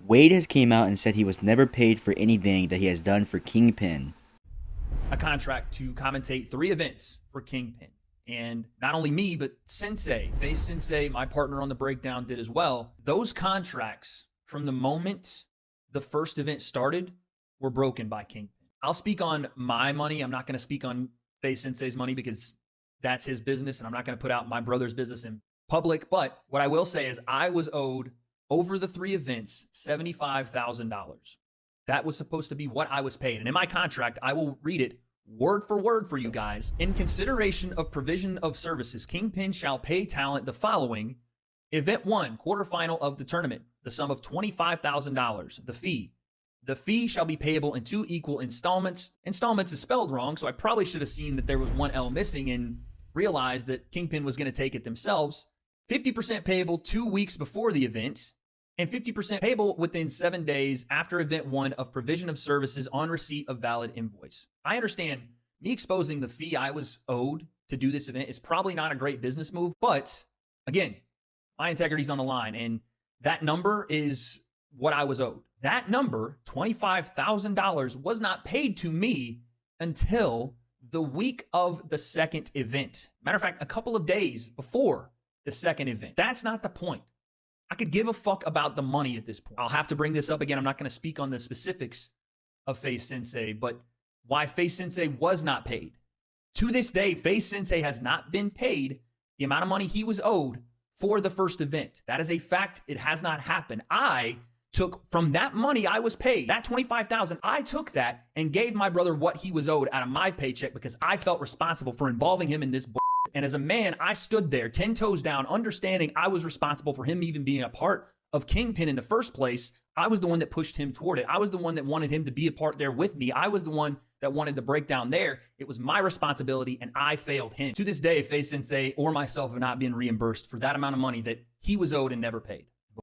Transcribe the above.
Wade has came out and said he was never paid for anything that he has done for Kingpyn. A contract to commentate 3 events for Kingpyn. And not only me, but Sensei, FaZe Sensei, my partner on the breakdown, did as well. Those contracts, from the moment the first event started, were broken by Kingpyn. I'll speak on my money. I'm not going to speak on FaZe Sensei's money because that's his business, and I'm not going to put out my brother's business in public. But what I will say is I was owed, over the 3 events, $75,000. That was supposed to be what I was paid. And in my contract, I will read it word for word for you guys. In consideration of provision of services, Kingpyn shall pay talent the following. Event 1, quarterfinal of the tournament, the sum of $25,000. The fee. The fee shall be payable in 2 equal installments. Installments is spelled wrong, so I probably should have seen that there was one L missing and realized that Kingpyn was going to take it themselves. 50% payable 2 weeks before the event, and 50% payable within 7 days after event 1 of provision of services on receipt of valid invoice. I understand me exposing the fee I was owed to do this event is probably not a great business move, but again, my integrity's on the line, and that number is what I was owed. That number, $25,000, was not paid to me until the week of the second event. Matter of fact, a couple of days before the second event. That's not the point. I could give a fuck about the money at this point. I'll have to bring this up again. I'm not going to speak on the specifics of FaZe Sensei, but why FaZe Sensei was not paid. To this day, FaZe Sensei has not been paid the amount of money he was owed for the first event. That is a fact. It has not happened. I took from that money I was paid, that $25,000, I took that and gave my brother what he was owed out of my paycheck because I felt responsible for involving him in this bullshit. And as a man, I stood there 10 toes down, understanding I was responsible for him even being a part of Kingpyn in the first place. I was the one that pushed him toward it. I was the one that wanted him to be a part there with me. I was the one that wanted the breakdown there. It was my responsibility, and I failed him. To this day, FaZe Sensei or myself have not been reimbursed for that amount of money that he was owed and never paid.